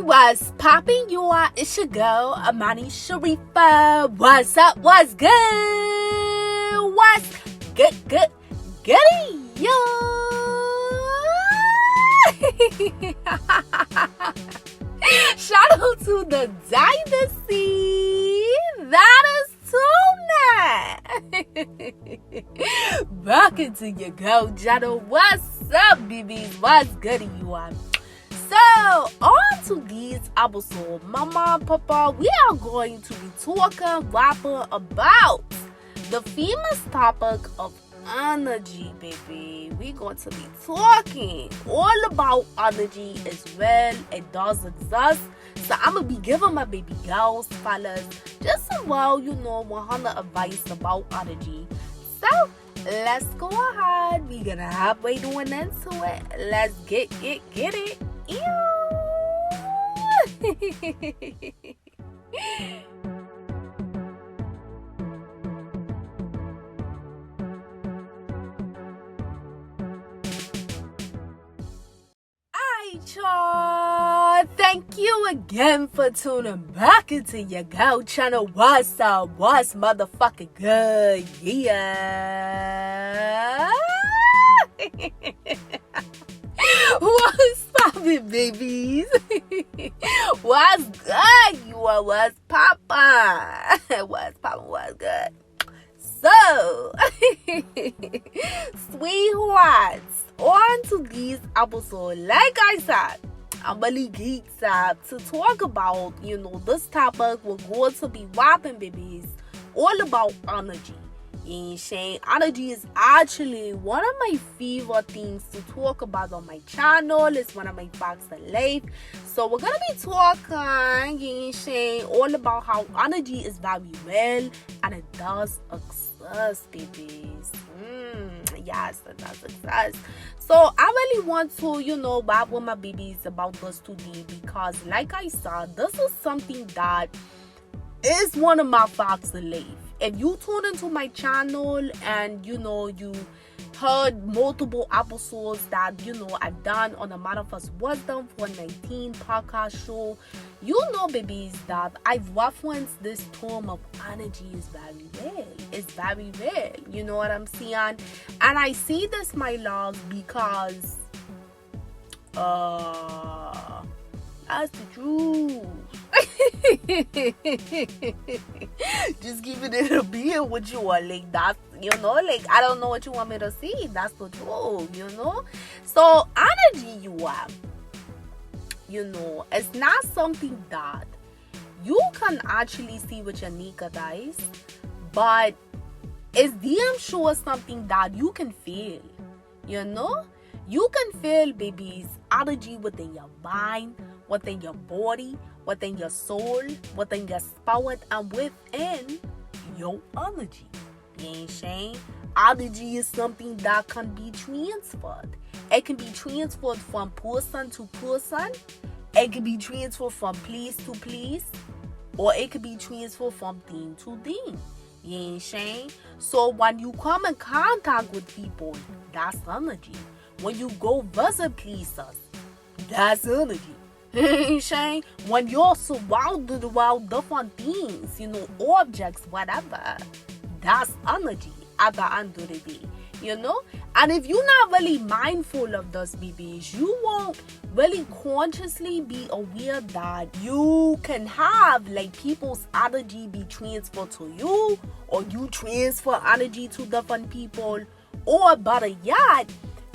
What's poppin', you are? It's your girl, AmaniSharifah. What's up? What's good? What's good? Yo! Shout out to the Dynasty. That is tonight. Welcome to your girl channel. What's up, BBs? What's good, you are? So, on to this episode, Mama, Papa, we are going to be rapping about the famous topic of energy, baby. We're going to be talking all about energy as well. It does exist. So, I'm going to be giving my baby girls, fellas, just some 100 advice about energy. So, let's go ahead. We're going to hop right on into it. Let's get it. Ew. Y'all, thank you again for tuning back into your girl channel. What's up? What's motherfucking good? Yeah. What's poppin', babies? What's good? You are what's poppin'? What's poppin'? What's good? So, sweethearts, on to this episode. Like I said, I'm really geeked up to talk about, this topic. We're going to be rapping, babies, all about energy. Energy is actually one of my favorite things to talk about on my channel. It's one of my facts of life. So we're gonna be talking all about how energy is very real and it does exist, babies. Yes, it does exist. So I really want to, vibe with my babies about this today because, like I said, this is something that is one of my facts of life. If you tune into my channel and you heard multiple episodes that I've done on the Manifest Wisdom 419 podcast show, babies, that I've referenced this term of energy is very real. It's very real. You know what I'm saying? And I see this, my love, because that's the truth. Just keeping it a beer with you all, like that, I don't know what you want me to see. That's the truth, So energy, it's not something that you can actually see with your naked eyes, but it's damn sure something that you can feel. You can feel, babies, energy within your mind, within your body, within your soul, within your spirit, and within your energy. You ain't saying? Energy is something that can be transferred. It can be transferred from person to person. It can be transferred from place to place. Or it can be transferred from thing to thing. You ain't saying? So when you come in contact with people, that's energy. When you go visit places, that's energy. Shane, when you're surrounded around different things, objects, whatever, that's energy at the end of the day, And if you're not really mindful of this, babies, you won't really consciously be aware that you can have people's energy be transferred to you, or you transfer energy to different people, or better yet,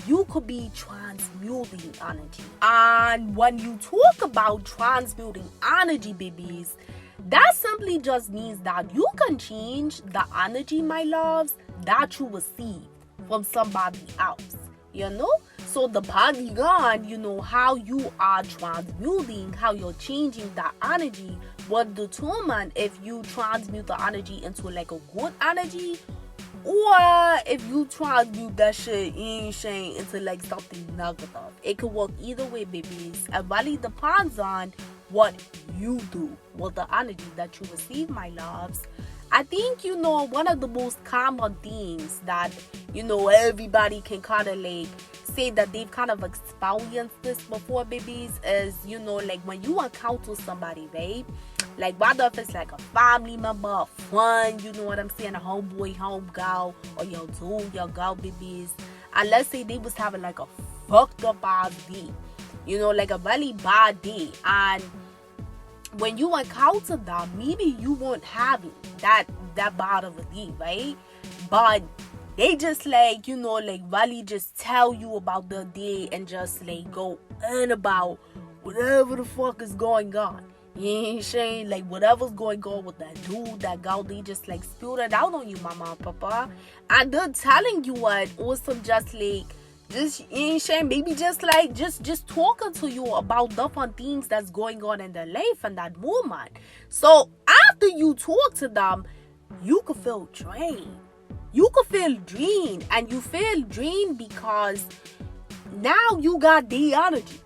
you could be transmuting energy. And when you talk about transmuting energy, babies, that simply just means that you can change the energy, my loves, that you receive from somebody else. So the body gone, how you are transmuting, how you're changing the energy will determine if you transmute the energy into a good energy, or if you transmute that shit into something negative. It could work either way, babies. It really depends on what you do with the energy that you receive, my loves. I think, one of the most common things that, everybody can kind of say that they've kind of experienced this before, babies, is, you know, like when you encounter somebody, right? Like whether if it's like a family member, a friend, you know what I'm saying, a homeboy, homegirl, or your dude, your girl, babies. And let's say they was having like a fucked up ass day, you know, like a really bad day. And when you encounter them, maybe you won't have that bad of a day, right? But they just like, you know, like really just tell you about the day and just like go on about whatever the fuck is going on. You ain't saying like whatever's going on with that dude, that girl, they just like spilled it out on you, mama and papa. And they're telling you what awesome, just like, just, you ain't saying, maybe just like, just talking to you about different things that's going on in their life and that moment. So after you talk to them, you could feel drained. You could feel drained, and you feel drained because now you got the energy.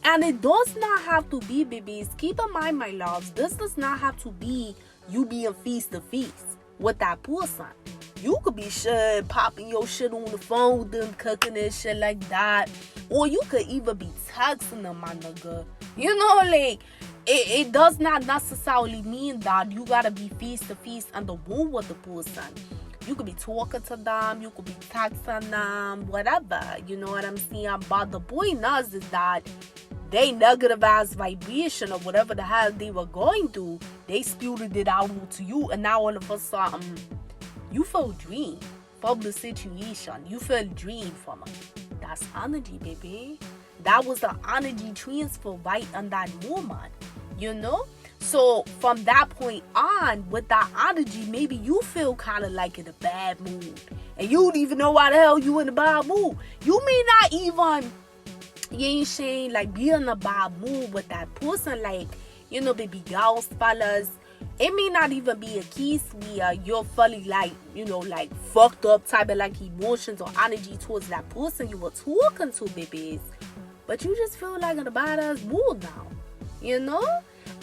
And it does not have to be, babies. Keep in mind, my loves, this does not have to be you being face to face with that person. You could be shit, popping your shit on the phone with them, cooking and shit like that. Or you could even be texting them, my nigga. You know, like, it does not necessarily mean that you gotta be face to face in the room with the person. You could be talking to them, you could be texting them, whatever. You know what I'm saying? But the point is that they negative ass vibration or whatever the hell they were going through, they spewed it out to you, and now all of a sudden you feel drained from the situation. You feel drained from it. That's energy, baby. That was the energy transfer right in that moment, you know? So from that point on, with that energy, maybe you feel kind of like in a bad mood. And you don't even know why the hell you in a bad mood. You may not even, you ain't saying, like, be in a bad mood with that person. Like, you know, baby girls, fellas, it may not even be a case where you're fully like, you know, like fucked up type of like emotions or energy towards that person you were talking to, babies. But you just feel like in a badass mood now, you know?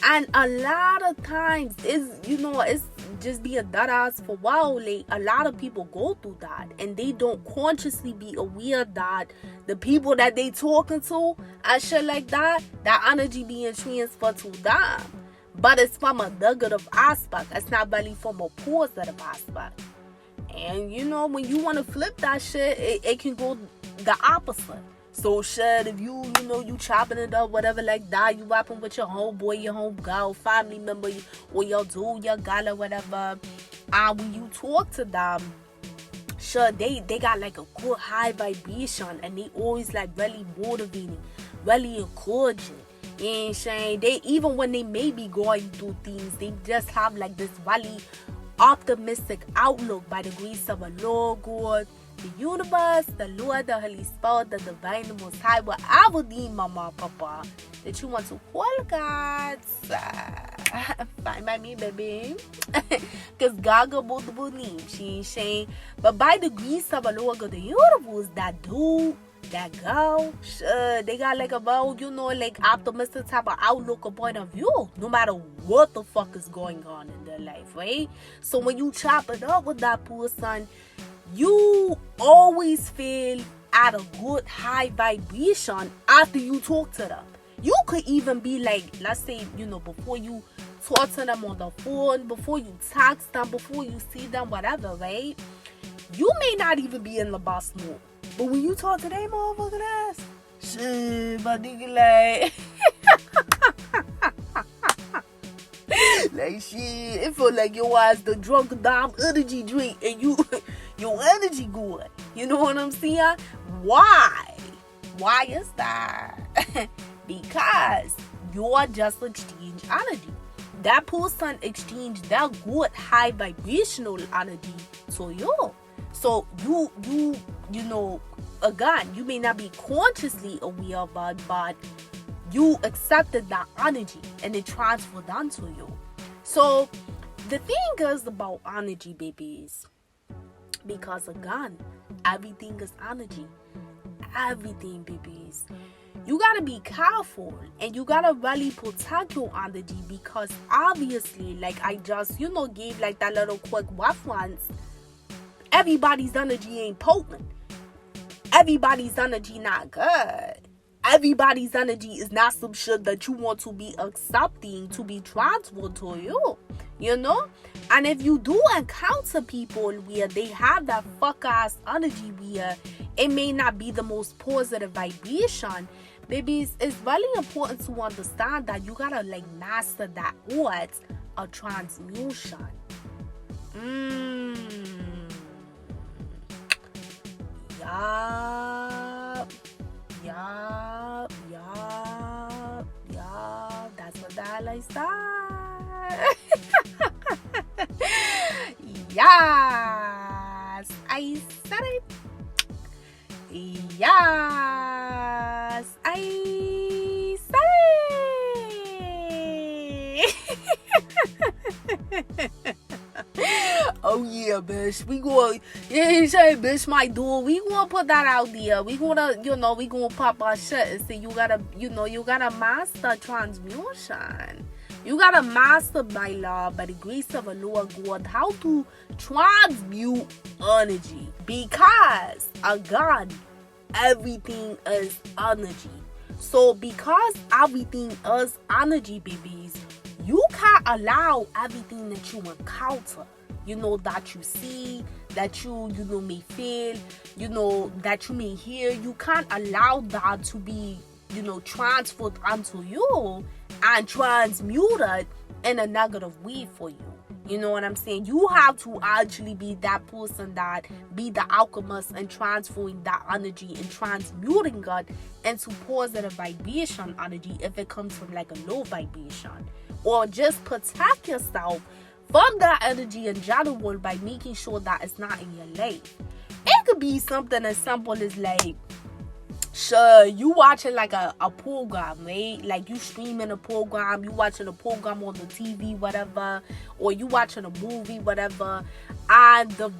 And a lot of times, it's, you know, it's just being dead ass for a while. Like, a lot of people go through that, and they don't consciously be aware that the people that they talking to and shit like that energy being transferred to them. But it's from a negative aspect. It's not really from a positive aspect. And, you know, when you want to flip that shit, it can go the opposite. So shit, if you know, you chopping it up, whatever like that, you rapping with your homeboy, your homegirl, family member, or your dude, your gal or whatever, and when you talk to them, sure, they got like a good high vibration, and they always like really motivating, really encouraging. You ain't saying, they, even when they may be going through things, they just have like this really optimistic outlook by the grace of a Lord God, the universe, the Lord, the Holy Spirit, the divine, the Most High, whatever the mama, papa that you want to call God. Fine by me, baby. Because God got multiple names. She ain't saying, but by the grace of a Lord God, the universe, that dude, that girl, they got like a about, you know, like optimistic type of outlook or point of view, no matter what the fuck is going on in their life, right? So when you chop it up with that person, you always feel at a good high vibration after you talk to them. You could even be like, let's say, you know, before you talk to them on the phone, before you text them, before you see them, whatever, right? You may not even be in the best mood. But when you talk to them motherfucking ass, shit, my nigga, like, like shit, it feel like your ass the drunk damn energy drink, and your energy good. You know what I'm saying? Why? Why is that? Because you're just exchange energy. That person exchanged that good high vibrational energy to you. So you know, again, you may not be consciously aware of it, but you accepted that energy and it transferred onto you. So the thing is about energy, babies, because again, everything is energy. Everything, babies. You gotta be careful and you gotta really protect your energy, because obviously, like I just, you know, gave like that little quick reference, everybody's energy ain't potent. everybody's energy not good. Everybody's energy is not some shit that you want to be accepting to be transferred to you, you know? And if you do encounter people where they have that fuck ass energy where it may not be the most positive vibration, baby, it's really important to understand that you gotta like master that art of transmutation. Yup. That's what that lifestyle. Yes, I said it. Yes, I said it. Oh yeah, bitch. We going, say, bitch, my dude. We gonna put that out there. We gonna, we gonna pop our shit and say you gotta, you gotta master transmutation. You gotta master, my love, by the grace of the Lord God, how to transmute energy. Because, again, everything is energy. So, because everything is energy, babies, you can't allow everything that you encounter, that you see, that you may feel, that you may hear. You can't allow that to be, transferred onto you and transmuted in a negative way for you. You know what I'm saying? You have to actually be that person that be the alchemist and transferring that energy and transmuting it into positive vibration energy if it comes from like a low vibration. Or just protect yourself from that energy in general by making sure that it's not in your life. It could be something as simple as like, sure, you watching like a program, right? Like you streaming a program, you watching a program on the TV, whatever, or you watching a movie, whatever, and the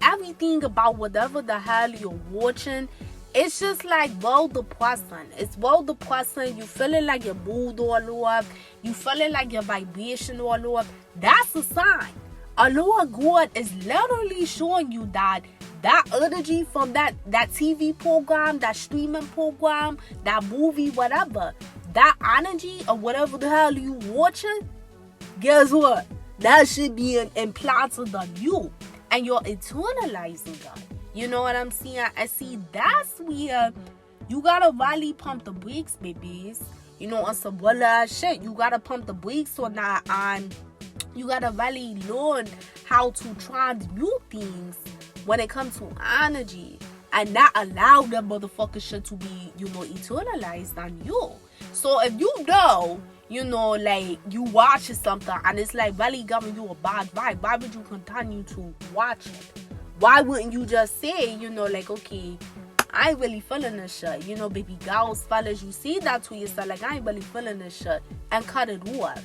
everything about whatever the hell you're watching, it's just like depressing. It's depressing. You feeling like your mood all off. You feeling like your vibration all off. That's a sign. Our Lord God is literally showing you that energy from that TV program, that streaming program, that movie, whatever, that energy or whatever the hell you watching, guess what? That should be implanted on you, and you're internalizing that. You know what I'm saying? And see, that's where you gotta really pump the brakes, babies. On some bullet shit, you gotta pump the brakes on that, and you gotta really learn how to transmute things when it comes to energy, and not allow that motherfucker shit to be, internalized on you. So if like you watching something and it's like really giving you a bad vibe, why would you continue to watch it? Why wouldn't you just say, like, okay, I ain't really feeling this shit. Baby girls, fellas, you see that to yourself, like, I ain't really feeling this shit, and cut it off.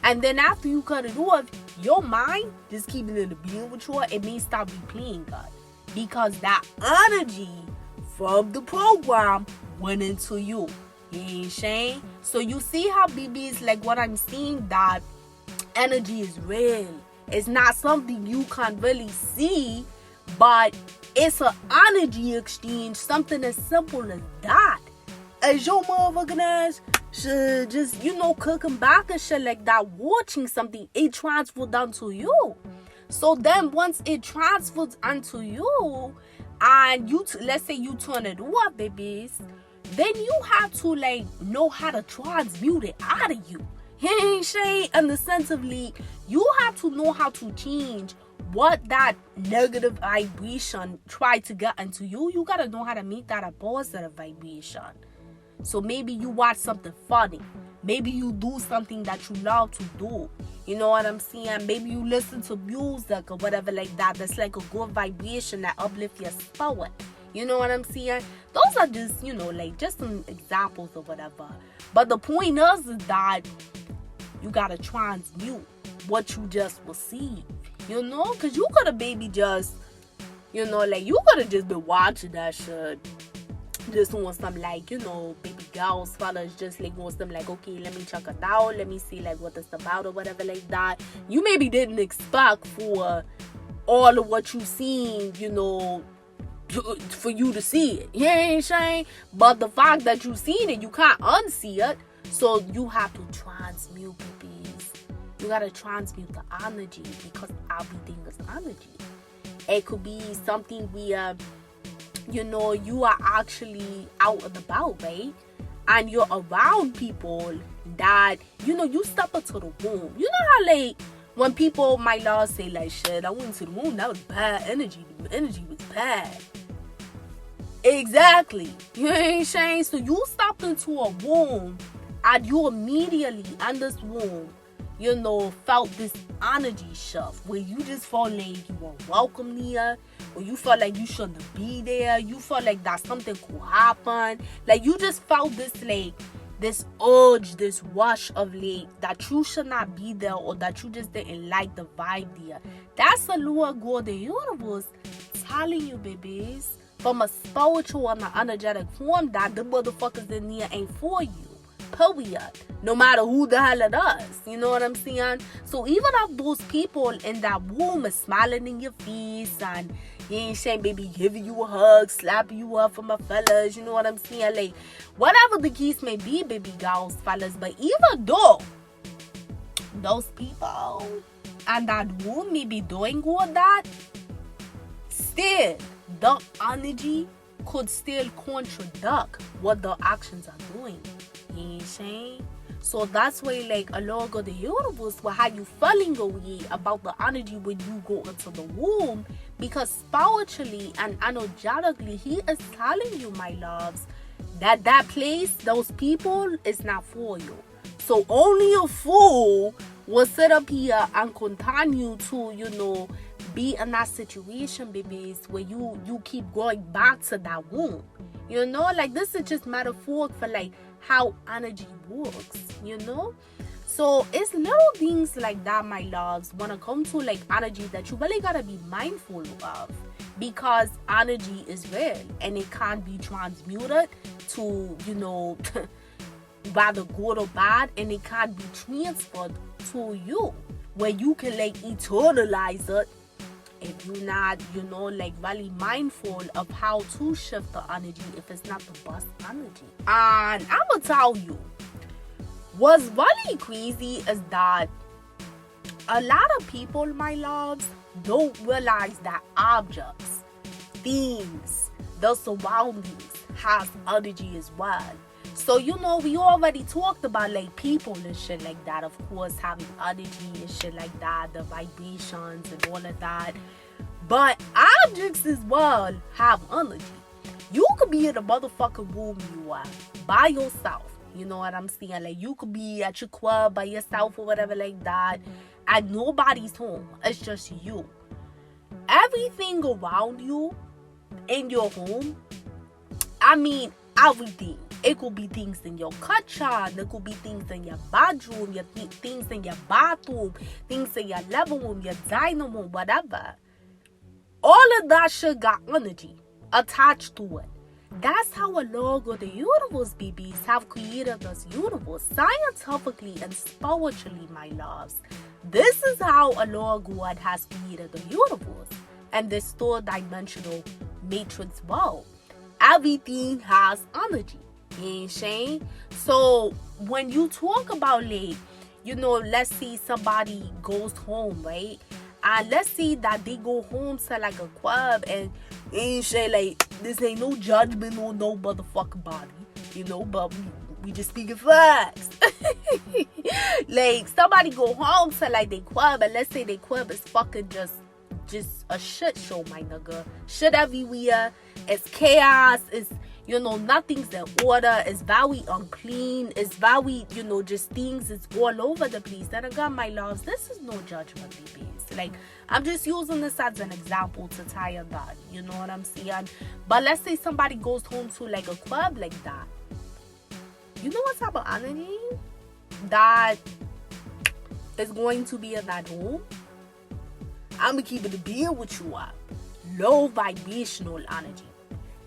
And then after you cut it off, your mind, just keeping it being with you, it may stop replaying God. Because that energy from the program went into you. You ain't saying? So you see how BB's like what I'm seeing, that energy is real. It's not something you can really see, but it's an energy exchange, something as simple as that. As your motherfucking ass should just, cooking back and shit like that, watching something, it transferred down to you. So then once it transfers onto you, and let's say you turn it off, babies, then you have to like know how to transmute it out of you. In the sense of like, you have to know how to change what that negative vibration tried to get into you. You gotta know how to make that a positive vibration. So maybe you watch something funny. Maybe you do something that you love to do. You know what I'm saying? Maybe you listen to music or whatever like that. That's like a good vibration that uplifts your spirit. You know what I'm saying? Those are just, like just some examples or whatever. But the point is that you gotta transmute what you just received. Because you could have maybe just, like you could have just been watching that shit. Just want some like, baby girls, fellas, just like want some like, okay, let me check it out. Let me see like what it's about or whatever like that. You maybe didn't expect for all of what you seen, for you to see it. You ain't saying? But the fact that you seen it, you can't unsee it. So you have to transmute babies. You gotta transmute the energy, because everything is energy. It could be something where, you are actually out and about, right? And you're around people that, you step into the womb. You know how, like, when people, my love, say, like, shit, I went to the womb, that was bad energy. The energy was bad. Exactly. You ain't saying? So you stepped into a womb, and you immediately, in this womb, felt this energy shift where you just felt like you were welcome there, or you felt like you shouldn't be there. You felt like that something could happen. Like, you just felt this, like, this urge, this rush of, like, that you should not be there, or that you just didn't like the vibe there. That's the Lord God, the universe, telling you, babies, from a spiritual and an energetic form, that the motherfuckers in there ain't for you. Period. No matter who the hell it is. You know what I'm saying? So even if those people in that womb is smiling in your face, and you ain't saying, baby, giving you a hug, slapping you up from my fellas, you know what I'm saying? Like, whatever the case may be, baby girls, fellas. But even though those people and that womb may be doing all that, still the energy could still contradict what the actions are doing. You know what I'm saying? So that's why, like, a lot of the universe will have you feeling away about the energy when you go into the womb, because spiritually and energetically, he is telling you, my loves, that place, those people, is not for you. So only a fool will sit up here and continue to, be in that situation, babies, where you keep going back to that womb. Like, this is just metaphoric for, like, how energy works, So it's little things like that, my loves, when it comes to, like, energy, that you really gotta be mindful of, because energy is real and it can't be transmuted to, whether good or bad, and it can't be transferred to you, where you can, like, eternalize it if you're not, like, really mindful of how to shift the energy if it's not the best energy. And I'm gonna tell you, what's really crazy is that a lot of people, my loves, don't realize that objects, things, the surroundings has energy as well. So, we already talked about, like, people and shit like that, of course, having energy and shit like that, the vibrations and all of that. But objects as well have energy. You could be in the motherfucking room you are, by yourself. You know what I'm saying? Like, you could be at your club by yourself or whatever like that, and nobody's home. It's just you. Everything around you in your home, everything. It could be things in your kitchen, it could be things in your bedroom, things in your bathroom, things in your living room, your dining room, whatever. All of that shit got energy attached to it. That's how a lot of the universe, babies, have created this universe, scientifically and spiritually, my loves. This is how a lot of God has created the universe and this third-dimensional matrix world. Everything has energy. You ain't saying? So when you talk about, like, let's say somebody goes home, right? And let's say that they go home to, like, a club, and ain't say, like, this ain't no judgment on no motherfucking body, but we just speaking facts. Like, somebody go home to, like, they club, and let's say they club is fucking just a shit show, my nigga. Shit everywhere. It's chaos. It's, nothing's in order. It's very unclean. It's very, just things. It's all over the place. And again, my loves, this is no judgment, babies. Like, I'm just using this as an example to tie a knot. You know what I'm saying? But let's say somebody goes home to, like, a club like that. You know what type of energy that is going to be in that home? I'm going to keep it a beer with you up. Low vibrational energy.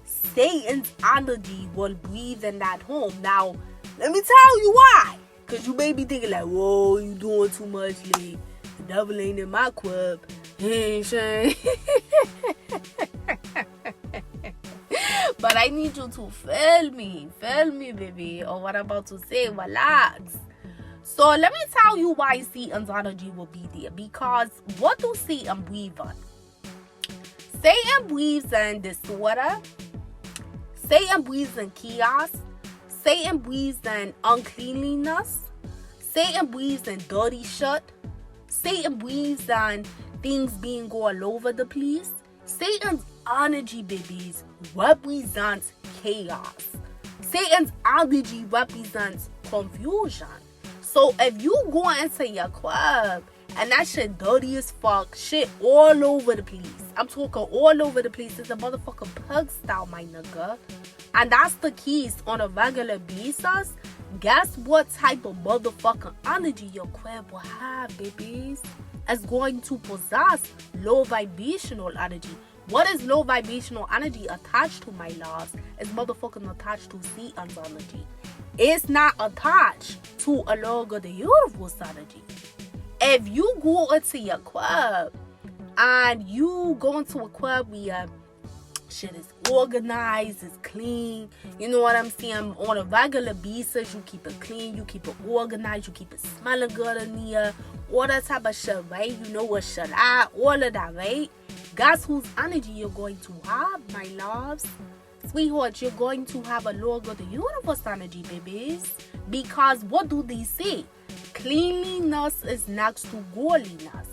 Satan's energy will breathe in that home. Now, let me tell you why. Because you may be thinking, like, whoa, you doing too much, like, the devil ain't in my club. You ain't saying? But I need you to feel me, baby, or what I'm about to say. Relax. So let me tell you why Satan's energy will be there. Because what do Satan weave on? Satan weaves in disorder. Satan weaves in chaos. Satan weaves in uncleanliness. Satan weaves in dirty shit. Satan weaves in things being all over the place. Satan's energy, babies, represents chaos. Satan's energy represents confusion. So if you go into your club and that shit dirty as fuck, shit all over the place. I'm talking all over the place. It's a motherfucking pug style, my nigga. And that's the keys on a regular basis. Guess what type of motherfucking energy your crib will have, babies? It's going to possess low vibrational energy. What is low vibrational energy attached to, my loves? It's motherfucking attached to Satan's energy. It's not attached to a log of the universe energy. If you go into your club and you go into a club where shit is organized, it's clean, you know what I'm saying? On a regular basis, you keep it clean, you keep it organized, you keep it smelling good in here, all that type of shit, right? You know what shit at, all of that, right? Guess whose energy you're going to have, my loves? Sweetheart, you're going to have a log of the universe energy, babies. Because what do they say? Cleanliness is next to godliness.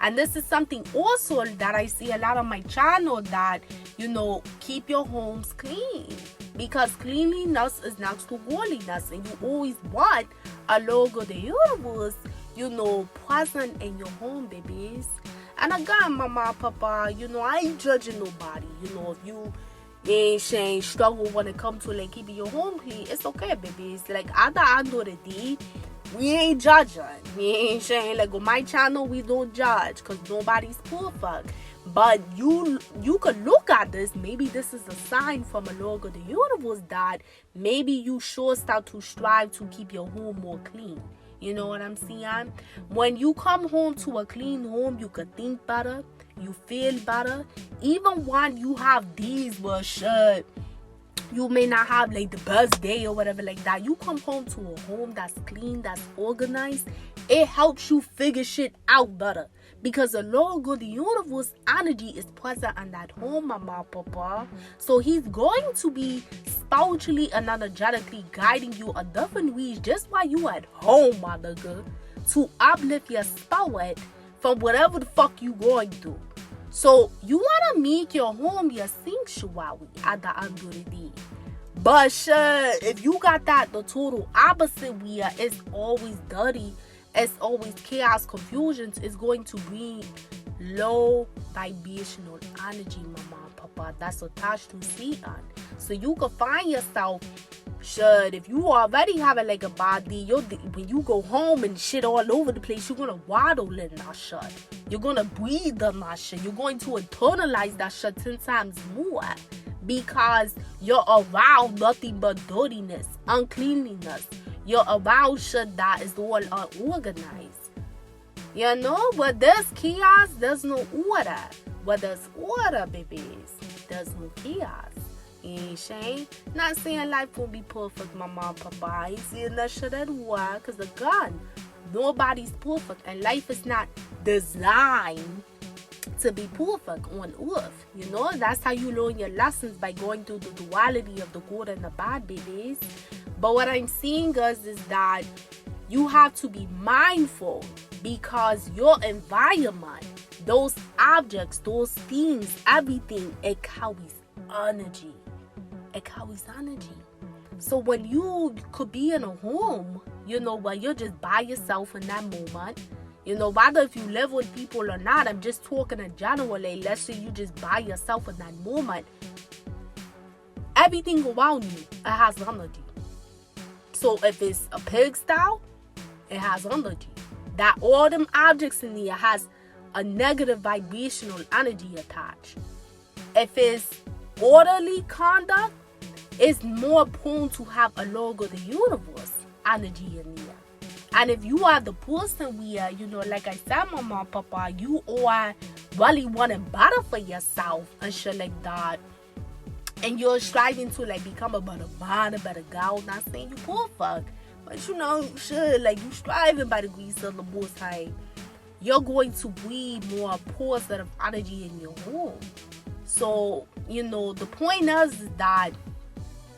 And this is something also that I see a lot on my channel, that, you know, keep your homes clean. Because cleanliness is next to godliness. And you always want a logo of the universe, you know, present in your home, babies. And again, mama, papa, you know, I ain't judging nobody. You know, if you ain't struggle when it comes to like keeping your home clean, it's okay, babies. Like at the end of the day, we ain't judging. We ain't saying like on my channel we don't judge, because nobody's perfect. But you could look at this. Maybe this is a sign from a log of the universe that maybe you should start to strive to keep your home more clean. You know what I'm saying? When you come home to a clean home, you could think better, you feel better. Even when you have days where shit, you may not have like the best day or whatever like that, you come home to a home that's clean, that's organized, it helps you figure shit out better. Because the Lord God, the universe energy is present in that home, mama, papa. So he's going to be spiritually and energetically guiding you a different ways just while you at home, my nigga, to uplift your spirit from whatever the fuck you going through. So you want to make your home your sanctuary at the end of the day. But if you got that the total opposite where it's always dirty, it's always chaos, confusions, is going to bring low vibrational energy, mama and papa, that's attached to Satan. So you can find yourself, if you already having like a bad day, when you go home and shit all over the place, you're gonna waddle in that shit. You're gonna breathe on that shit. You're going to internalize that shit 10 times more. Because you're around nothing but dirtiness, uncleanliness. You're around shit that is all unorganized. You know, but there's chaos, there's no order. But there's order, babies, there's no chaos. You ain't saying? Not saying life will be perfect, mama and papa. I ain't saying that shit at work. Because again, nobody's perfect. And life is not designed to be perfect on earth. You know, that's how you learn your lessons, by going through the duality of the good and the bad, babies. But what I'm seeing, guys, is that you have to be mindful, because your environment, those objects, those things, everything, it carries energy. It carries energy. So when you could be in a home, you know, where you're just by yourself in that moment, you know, whether if you live with people or not, I'm just talking in general, like, let's say you just by yourself in that moment, everything around you, it has energy. So if it's a pigsty, it has energy. That all them objects in there has a negative vibrational energy attached. If it's orderly conduct, it's more prone to have a log of the universe energy in there. And if you are the person where, you know, like I said, mama, papa, you are really wanting better for yourself and shit like that, and you're striving to like become a better man, a better girl. Not saying you poor fuck, but you know, should like you striving by the grace of the Most High, you're going to breathe more positive energy in your home. So, you know, the point is that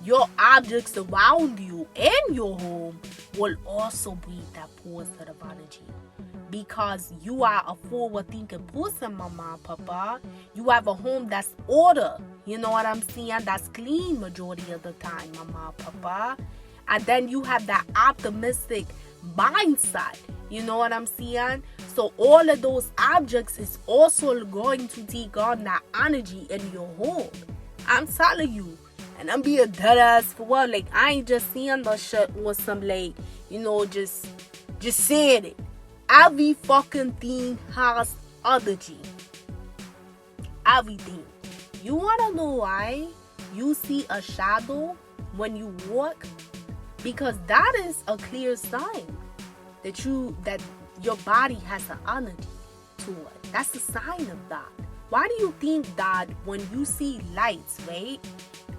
your objects around you in your home will also breathe that positive energy. Because you are a forward-thinking person, mama, papa. You have a home that's order. You know what I'm saying? That's clean majority of the time, mama, papa. And then you have that optimistic mindset. You know what I'm saying? So all of those objects is also going to take on that energy in your home. I'm telling you. And I'm being dead ass for what? Like, I ain't just seeing the shit with some, like, you know, just saying it. Every fucking thing has energy. Everything. You wanna know why you see a shadow when you walk? Because that is a clear sign that your body has an energy to it. That's a sign of that. Why do you think that when you see lights, right,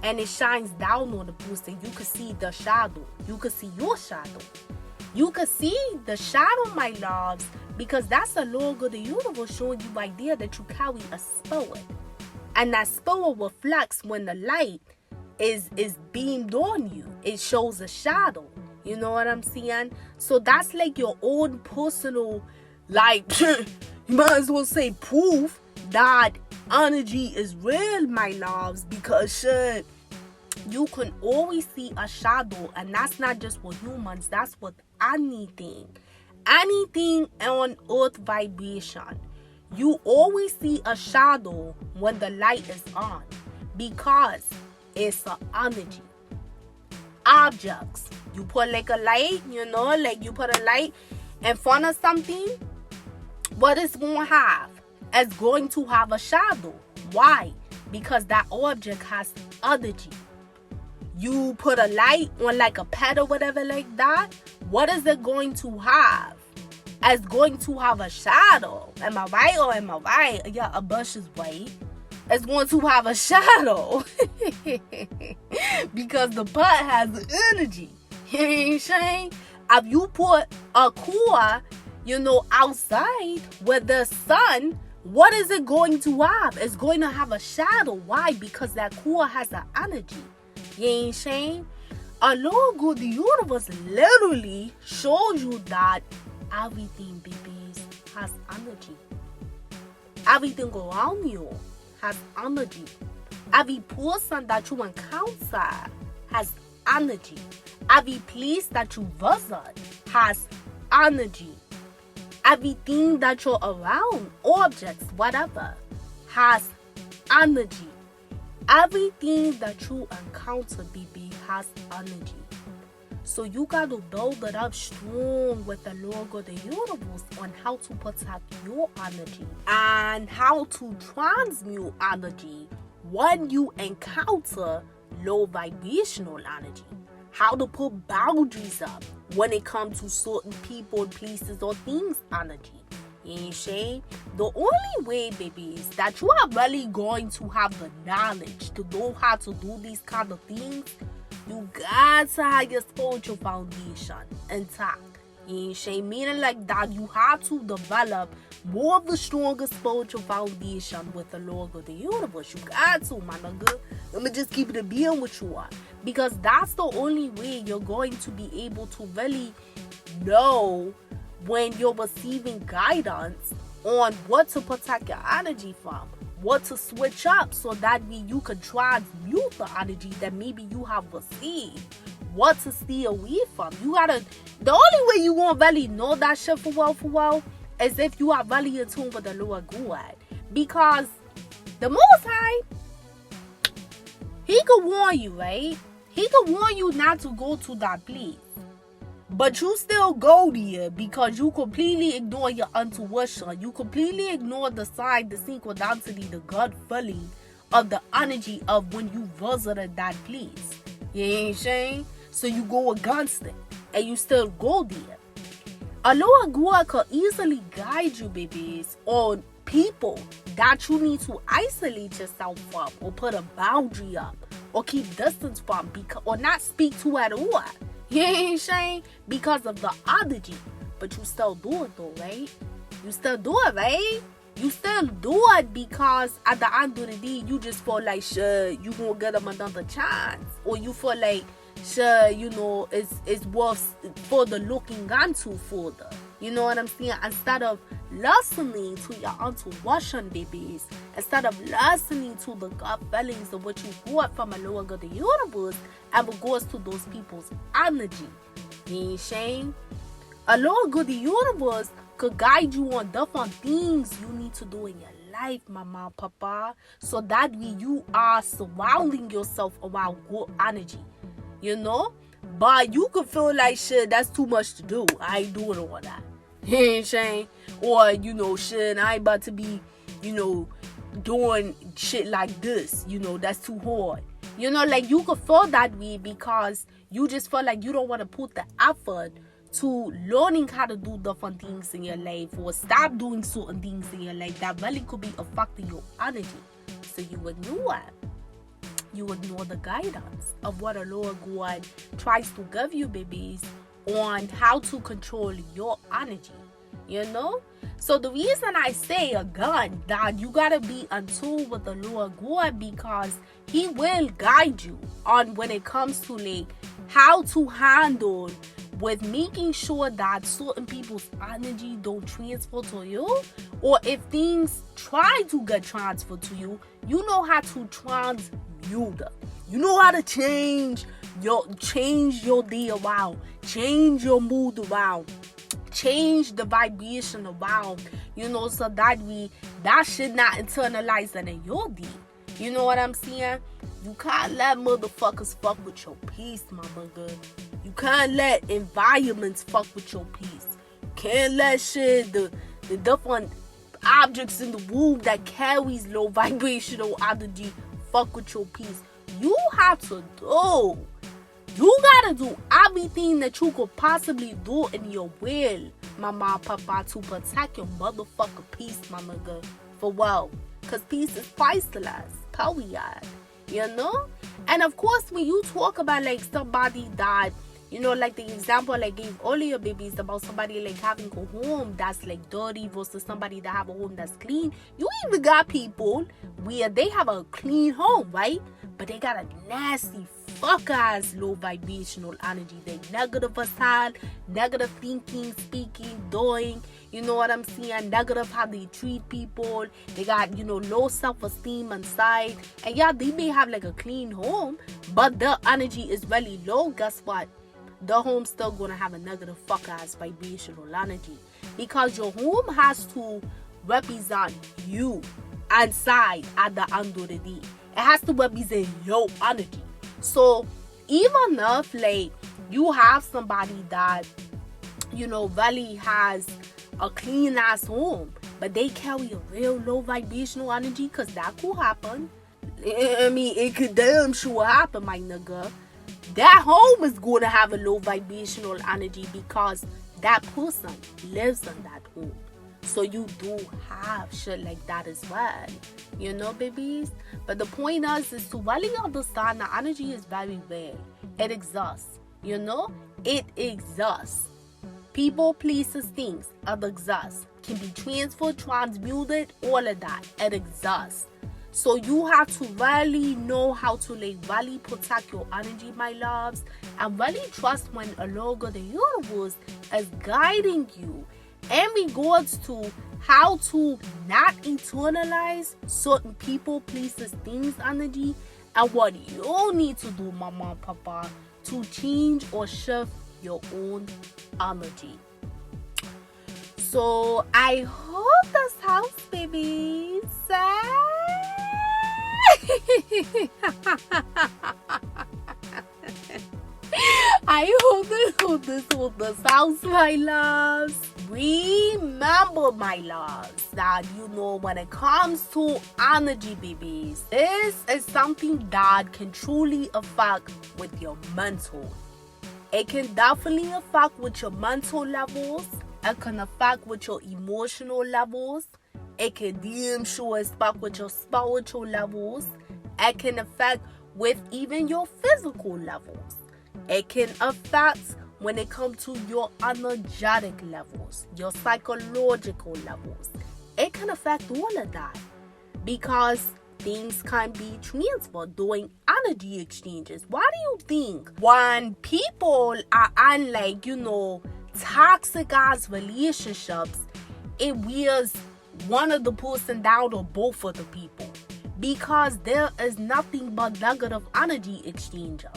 and it shines down on the person, you can see the shadow? You can see your shadow. You can see the shadow, my loves, because that's the logo of the universe showing you right there that you carry a spirit. And that spirit reflects when the light is beamed on you. It shows a shadow. You know what I'm saying? So that's like your own personal, like, you might as well say proof that energy is real, my loves, because shit, you can always see a shadow, and that's not just with humans, that's with anything on earth vibration. You always see a shadow when the light is on, because it's an energy. Objects, you put like a light, you know, like you put a light in front of something, what it's going to have? It's going to have a shadow. Why? Because that object has energy. You put a light on like a pet or whatever like that, what is it going to have? It's going to have a shadow. Am I right or am I right? Yeah, a bush is white. It's going to have a shadow. Because the pet has energy. You know what I'm saying? If you put a core, you know, outside with the sun, what is it going to have? It's going to have a shadow. Why? Because that core has an energy. You ain't saying? A logo, the universe literally shows you that everything, babies, has energy. Everything around you has energy. Every person that you encounter has energy. Every place that you visit has energy. Everything that you're around, objects, whatever, has energy. Everything that you encounter, baby, has energy. So you got to build it up strong with the logo of the universe on how to protect your energy and how to transmute energy when you encounter low vibrational energy. How to put boundaries up when it comes to certain people, places, or things energy. You ain't saying? The only way, baby, is that you are really going to have the knowledge to know how to do these kind of things. You got to have your spiritual foundation intact. You ain't saying? Meaning like that you have to develop more of a stronger spiritual foundation with the Lord of the universe. You got to, my nigga. Let me just keep it a being with you on. Because that's the only way you're going to be able to really know when you're receiving guidance on what to protect your energy from, what to switch up so that way you can transmute the energy that maybe you have received, what to stay away from. You gotta, the only way you gonna really know that shit for well, is if you are really in tune with the Lord God. Because the Most High, He could warn you, right? He could warn you not to go to that place. But you still go there because you completely ignore your intuition. You completely ignore the sign, the synchronicity, the gut feeling of the energy of when you visited that place. You ain't saying? So you go against it and you still go there. Allah God could easily guide you, babies, on people that you need to isolate yourself from or put a boundary up or keep distance from, or not speak to at all. You know what I'm saying? Because of the allergy. But you still do it though, right? You still do it, right? You still do it because at the end of the day, you just feel like, sure, you gonna get them another chance. Or you feel like, sure, you know, it's worth further looking into further. You know what I'm saying? Instead of listening to your intuition, babies, instead of listening to the gut feelings of what you got from a lower good universe, and regards to those people's energy. You ain't saying? A lower good universe could guide you on different things you need to do in your life, mama, papa, so that way you are surrounding yourself around good energy, you know. But you could feel like, shit, that's too much to do, I ain't doing all that. You know what I'm saying? Or, you know, shit, I ain't about to be, you know, doing shit like this, you know, that's too hard. You know, like, you could feel that way because you just feel like you don't want to put the effort to learning how to do different things in your life, or stop doing certain things in your life that really could be affecting your energy. So you ignore it. You ignore the guidance of what a Lord God tries to give you, babies, on how to control your energy, you know. So the reason I say again that you gotta be in tune with the Lord God, because He will guide you on when it comes to like how to handle with making sure that certain people's energy don't transfer to you, or if things try to get transferred to you, you know how to transmute it. You know how to change your day around, change your mood around, change the vibration around, you know, so that that should not internalize it in your day. You know what I'm saying? You can't let motherfuckers fuck with your peace, my nigga. You can't let environments fuck with your peace. Can't let shit, the different objects in the room that carries low vibrational energy fuck with your peace. You have to do. You gotta do everything that you could possibly do in your will, mama, papa, to protect your motherfucker peace, my nigga. For well, cause peace is priceless. Period. You know? And of course, when you talk about like somebody that, you know, like the example I gave earlier, babies, about somebody like having a home that's like dirty versus somebody that have a home that's clean. You even got people where they have a clean home, right? But they got a nasty fuck ass low vibrational energy. They negative aside, negative thinking, speaking, doing, you know what I'm saying? Negative how they treat people. They got, you know, low self-esteem inside. And yeah, they may have like a clean home, but their energy is really low. Guess what? The home's still gonna have a negative fuck ass vibrational energy, because your home has to represent you inside at the end of the day. It has to represent your energy. So even if like you have somebody that, you know, really has a clean ass home, but they carry a real low vibrational energy, because that could happen. I mean, it could damn sure happen, my nigga. That home is going to have a low vibrational energy because that person lives in that home. So you do have shit like that as well, you know, babies. But the point is to really understand the energy is very real. It exists, you know. It exists. People, places, things, it exists. Can be transferred, transmuted, all of that. It exists. So you have to really know how to like really protect your energy, my loves, and really trust when a logo the universe is guiding you in regards to how to not internalize certain people, places, things, energy, and what you need to do, mama and papa, to change or shift your own energy. So I hope this helps, babies. I hope this helps, my loves. Remember, my loves, that you know when it comes to energy, babies, this is something that can truly affect with your mental. It can definitely affect with your mental levels. It can affect with your emotional levels. It can damn sure affect with your spiritual levels. It can affect with even your physical levels. It can affect when it comes to your energetic levels, your psychological levels. It can affect all of that because things can be transferred during energy exchanges. Why do you think when people are in toxic ass relationships, it wears one of the person down or both of the people? Because there is nothing but negative energy exchanges.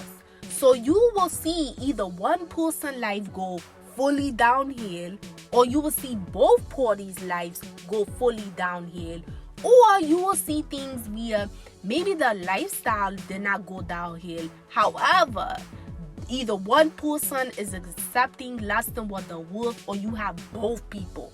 So you will see either one person's life go fully downhill, or you will see both parties' lives go fully downhill, or you will see things where maybe the lifestyle did not go downhill. However, either one person is accepting less than what they're worth, or you have both people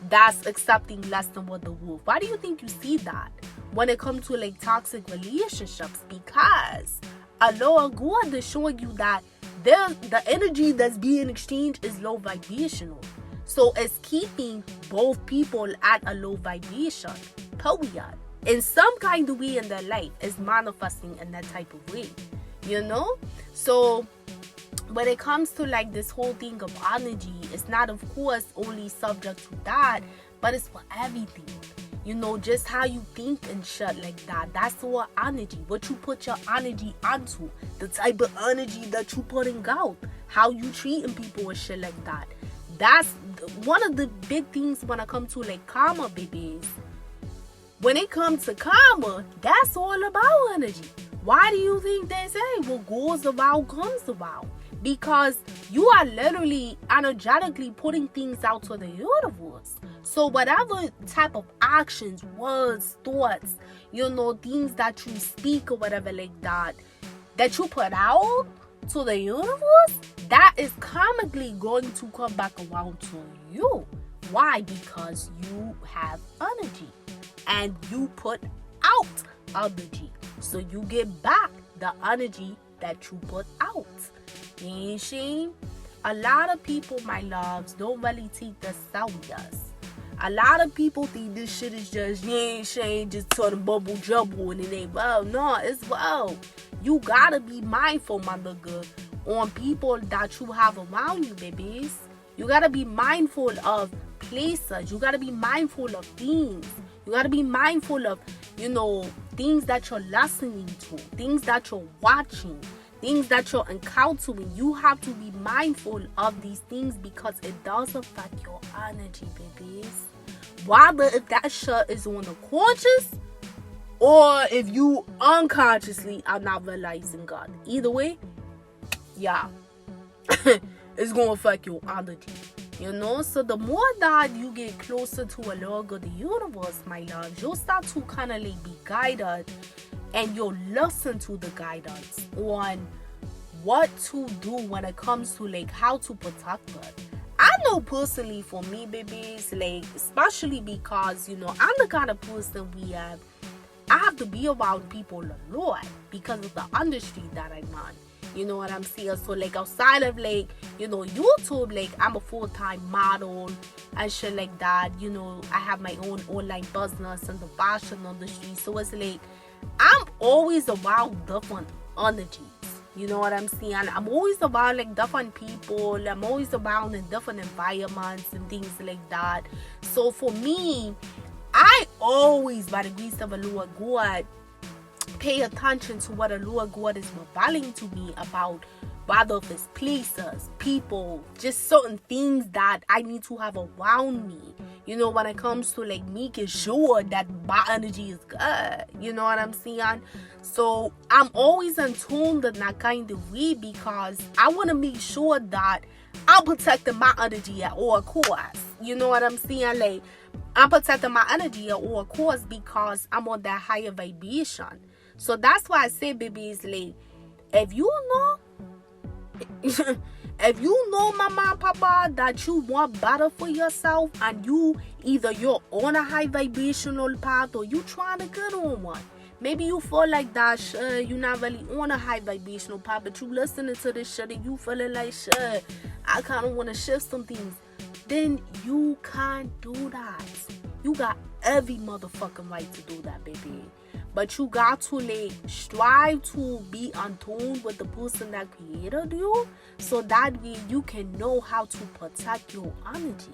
that's accepting less than what they're worth. Why do you think you see that when it comes to toxic relationships? Because Allah God is showing you that the energy that's being exchanged is low vibrational. So it's keeping both people at a low vibration. Period. In some kind of way in their life is manifesting in that type of way. So when it comes to this whole thing of energy, it's not of course only subject to that, but it's for everything. Just how you think and shit like that. That's all energy. What you put your energy onto. The type of energy that you putting out. How you treating people and shit like that. That's one of the big things when it comes to karma, babies. When it comes to karma, that's all about energy. Why do you think they say what goes around comes around? Because you are literally energetically putting things out to the universe. So whatever type of actions, words, thoughts, things that you speak or whatever that you put out to the universe, that is karmically going to come back around to you. Why? Because you have energy and you put out energy. So you get back the energy that you put out. You see? A lot of people, my loves, don't really take this serious. A lot of people think this shit is just just sort of bubble jumble and it ain't well. No, it's well. You gotta be mindful, my nigga, on people that you have around you, babies. You gotta be mindful of places. You gotta be mindful of things. You gotta be mindful of, things that you're listening to, things that you're watching, things that you're encountering. You have to be mindful of these things because it does affect your energy, babies. Whether if that shit is on the conscious or if you unconsciously are not realizing God. Either way, yeah, it's going to affect your energy. So the more that you get closer to a Lord of the universe, my love, you'll start to kind of be guided, and you'll listen to the guidance on what to do when it comes to how to protect it. I know personally for me, babies, especially because I'm the kind of person I have to be around people a lot because of the industry that I'm on. You know what I'm saying? So outside of YouTube, I'm a full-time model and shit like that. I have my own online business in the fashion industry. So it's I'm always around different energies. You know what I'm saying? I'm always around different people. I'm always around in different environments and things like that. So for me, I always, by the grace of the Lord God, pay attention to what the Lord God is revealing to me about, whether it's places, people, just certain things that I need to have around me. When it comes to making sure that my energy is good. You know what I'm saying? So I'm always in tune in that kind of way because I want to make sure that I'm protecting my energy at all costs. You know what I'm saying? I'm protecting my energy at all costs because I'm on that higher vibration. So that's why I say, babies, if you know, mama, papa, that you want better for yourself and you're on a high vibrational path or you trying to get on one. Maybe you feel like that shit, you're not really on a high vibrational path, but you listening to this shit and you feeling like shit, I kind of want to shift some things. Then you can't do that. You got every motherfucking right to do that, baby. But you got to like strive to be in tune with the person that created you, so that way you can know how to protect your energy.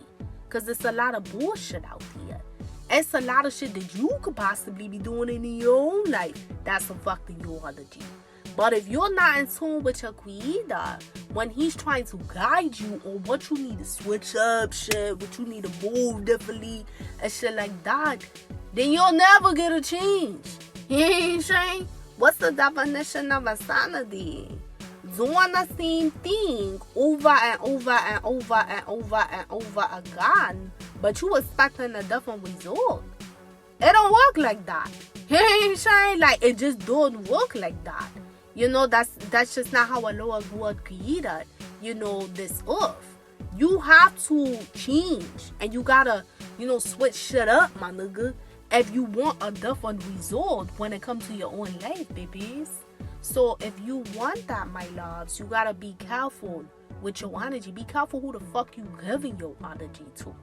Cause it's a lot of bullshit out there. It's a lot of shit that you could possibly be doing in your own life that's affecting your energy. But if you're not in tune with your creator, when he's trying to guide you on what you need to switch up, shit, what you need to move differently, and shit like that, then you'll never get a change. You know what I'm saying? What's the definition of insanity? Doing the same thing over and over and over and over and over again, but you expecting a different result. It don't work like that. You know what I'm saying? Like, it just don't work like that. You know, that's just not how a lower God created, you know, this earth. You have to change, and you gotta, you know, switch shit up, my nigga, if you want a different result when it comes to your own life, babies. So if you want that, my loves, you gotta be careful with your energy. Be careful who the fuck you giving your energy to.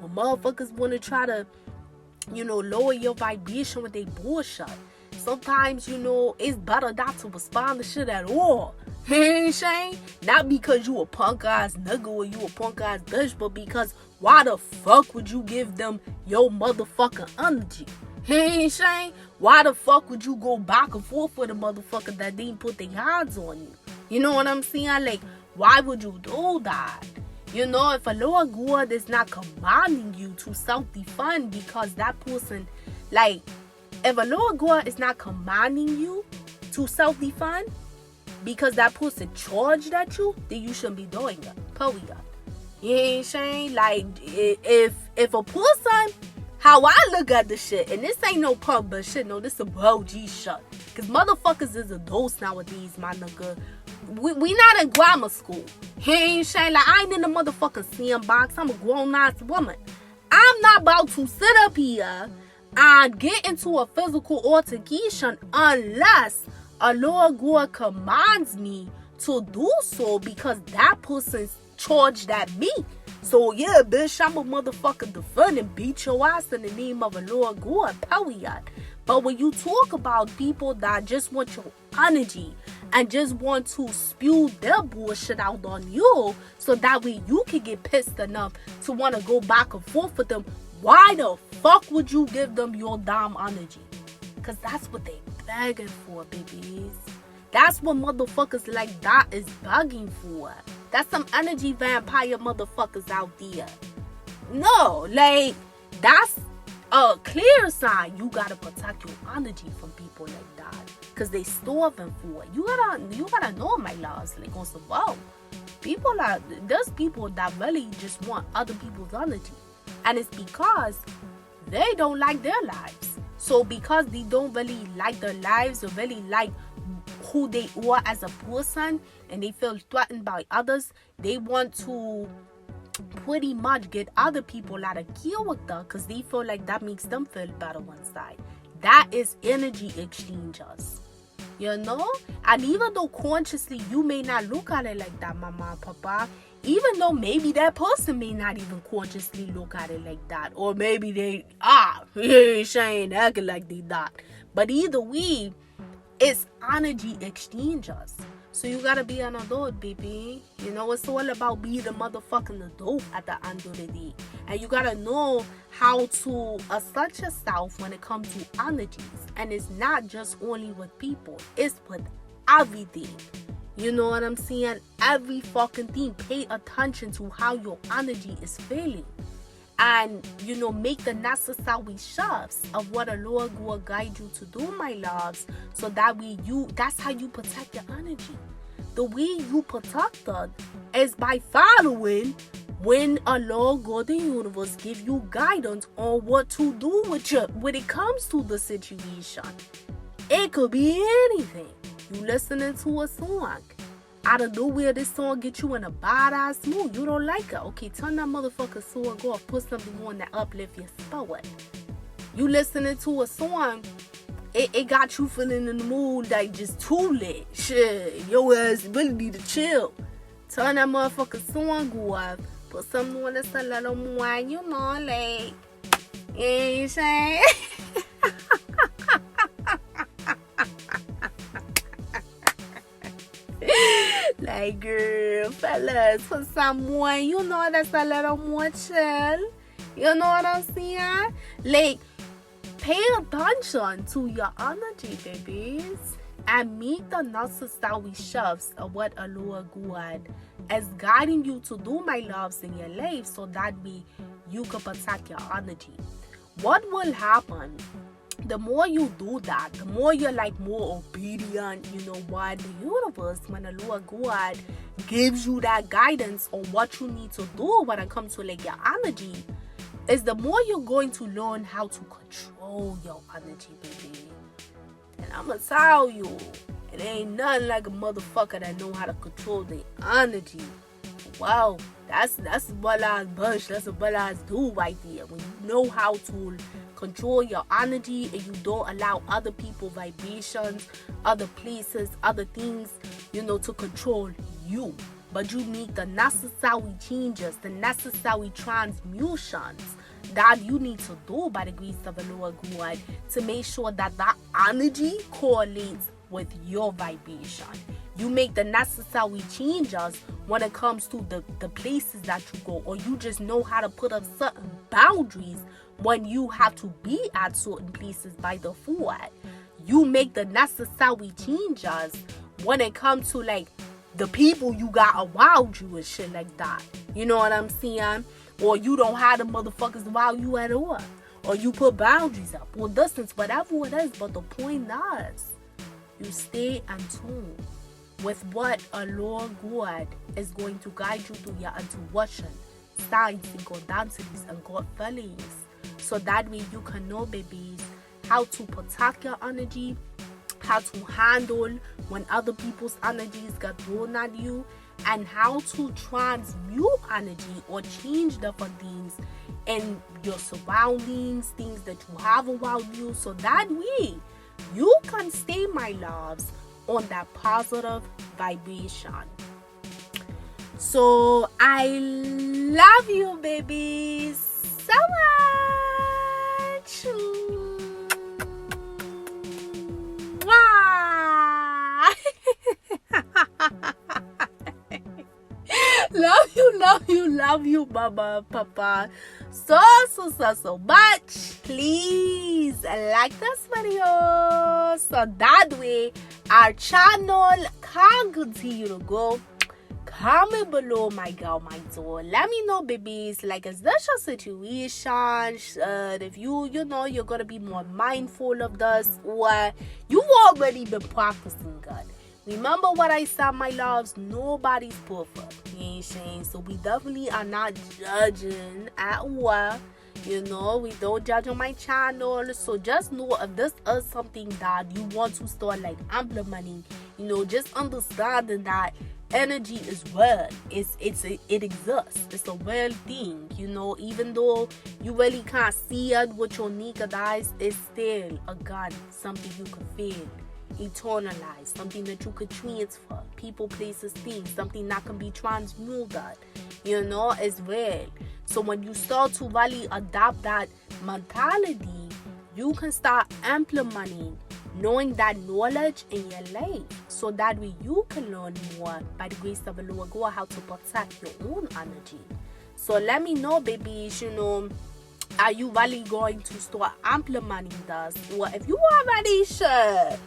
When motherfuckers wanna try to, you know, lower your vibration with their bullshit, sometimes, you know, it's better not to respond to shit at all. You know what I'm saying? Not because you a punk ass nigga or you a punk ass bitch, but because why the fuck would you give them your motherfucking energy? You know what I'm saying? Why the fuck would you go back and forth with a motherfucker that didn't put their hands on you? You know what I'm saying? Like, why would you do that? You know, if a lower God is not commanding you to self-defend because that person, like, if a lower God is not commanding you to self-defend because that person charged at you, then you shouldn't be doing it. Period. You know what I'm saying? Like, if a person, how I look at this shit, and this ain't no punk but shit, no, this is a OG shit. Because motherfuckers is adults nowadays, my nigga. We not in grammar school. You know what I'm saying? Like, I ain't in the motherfucking sandbox. I'm a grown-ass woman. I'm not about to sit up here and get into a physical altercation unless a Lord God commands me to do so, because that person's charged at me. So yeah, bitch, I'm a motherfucker defend and beat your ass in the name of a Lord God, period. But when you talk about people that just want your energy and just want to spew their bullshit out on you, so that way you can get pissed enough to want to go back and forth with them, why the fuck would you give them your damn energy? Because that's what they begging for, babies. That's what motherfuckers like that is begging for. That's some energy vampire motherfuckers out there. No, like, that's a clear sign you gotta protect your energy from people like that. Because they starving for it. You gotta know, my loves, like, on some wow. There's people that really just want other people's energy. And it's because they don't like their lives. So because they don't really like their lives or really like who they are as a person, and they feel threatened by others, they want to pretty much get other people out of character because they feel like that makes them feel better inside. That is energy exchanges. You know? And even though consciously you may not look at it like that, mama and papa, even though maybe that person may not even consciously look at it like that, or maybe they ain't acting like they not. But either way, it's energy exchanges. So you gotta be an adult, baby. You know, it's all about being the motherfucking adult at the end of the day. And you gotta know how to assert yourself when it comes to energies. And it's not just only with people, it's with everything. You know what I'm saying? Every fucking thing. Pay attention to how your energy is feeling. And, you know, make the necessary shifts of what a Lord will guide you to do, my loves. So that way that's how you protect your energy. The way you protect it is by following when a Lord God, the universe, give you guidance on what to do with you when it comes to the situation. It could be anything. You listening to a song. Out of nowhere, this song get you in a badass mood. You don't like it. Okay, turn that motherfucking song off. Put something on that uplift your spirit. You listening to a song, it got you feeling in the mood like just too lit. Shit, your ass really need to chill. Turn that motherfucking song off. Put something on that's a little more, you know, like, you know what I'm saying? Hey girl, fellas, for someone, you know, that's a little more chill. You know what I'm saying? Like, pay attention to your energy, babies, and meet the necessary shifts of what Allah God is guiding you to do, my loves, in your life, so that way you can protect your energy. What will happen? The more you do that, the more you're like more obedient, you know what, the universe, when Allah God gives you that guidance on what you need to do when it comes to like your energy, is the more you're going to learn how to control your energy, baby. And I'm gonna tell you, it ain't nothing like a motherfucker that know how to control the energy. Wow, that's what I bush, that's what I do right there. When you know how to control your energy and you don't allow other people vibrations, other places, other things, you know, to control you. But you make the necessary changes, the necessary transmutions that you need to do by the grace of the Lord God to make sure that that energy correlates with your vibration. You make the necessary changes when it comes to the places that you go, or you just know how to put up certain boundaries when you have to be at certain places by default. You make the necessary changes when it comes to like the people you got around you and shit like that. You know what I'm saying? Or you don't have the motherfuckers around you at all. Or you put boundaries up or distance, whatever it is. But the point is, you stay in tune with what a Lord God is going to guide you through your intuition, signs, synchronicities, and God feelings. So that way you can know, babies, how to protect your energy, how to handle when other people's energies get thrown at you, and how to transmute energy or change different things in your surroundings, things that you have around you, so that way you can stay, my loves, on that positive vibration. So I love you, babies, so much. Love you, mama, papa, so much. Please like this video so that way our channel can continue to go. Comment below, my girl, my door. Let me know, babies, like, is this your situation? If you know you're gonna be more mindful of this, or you've already been practicing good. Remember what I said, my loves, nobody's perfect. You ain't saying, so we definitely are not judging at all. You know, we don't judge on my channel. So just know if this is something that you want to start like implementing, you know, just understanding that energy is real. It exists. It's a real thing, you know. Even though you really can't see it with your naked eyes, it's still a gun, something you can feel, eternalize, something that you could transfer, people, places, things, something that can be transmuted, you know, is real. So when you start to really adopt that mentality, you can start implementing, knowing that knowledge in your life, so that way you can learn more by the grace of the Lord God how to protect your own energy. So let me know, babies, you know, are you really going to start implementing this? Or if you already sure,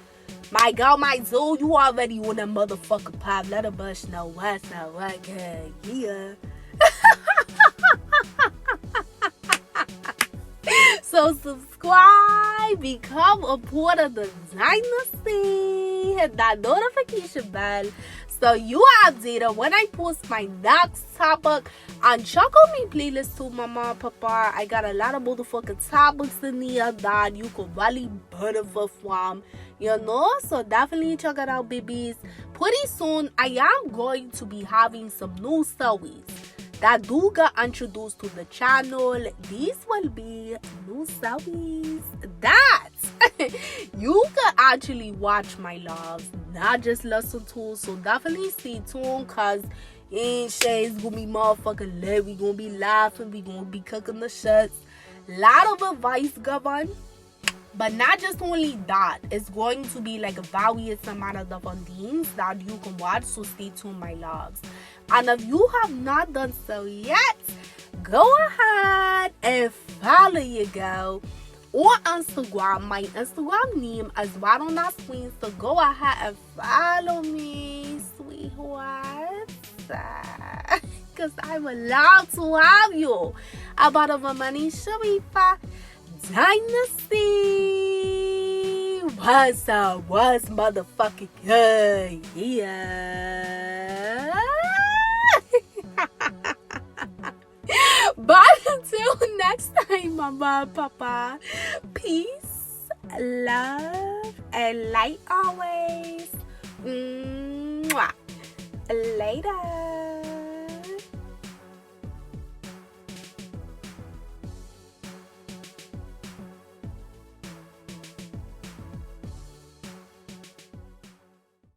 my girl, my soul, you already on that motherfucker path, let a bunch know what's not right. Yeah. So subscribe, become a part of the Dynasty, hit that notification bell so you are updated when I post my next topic. And check out my playlist too, mama, papa. I got a lot of motherfucking topics in there that you could really benefit from, you know. So definitely check it out, babies. Pretty soon I am going to be having some new series that do get introduced to the channel. These will be new series that you can actually watch, my loves, not just listen to. So definitely stay tuned, cause ain't shades gonna be motherfucking lit. We gonna be laughing, we gonna be cooking the shits. Lot of advice, govern. But not just only that, it's going to be like various amount of different things that you can watch. So stay tuned, my loves. And if you have not done so yet, go ahead and follow your girl on Instagram. My Instagram name is right on that screen. So go ahead and follow me, sweetheart. Because I would love to have you about AmaniSharifah Dynasty. What's up? What's motherfucking good? Yeah. But until next time, mama, papa, peace, love, and light always. Mwah. Later.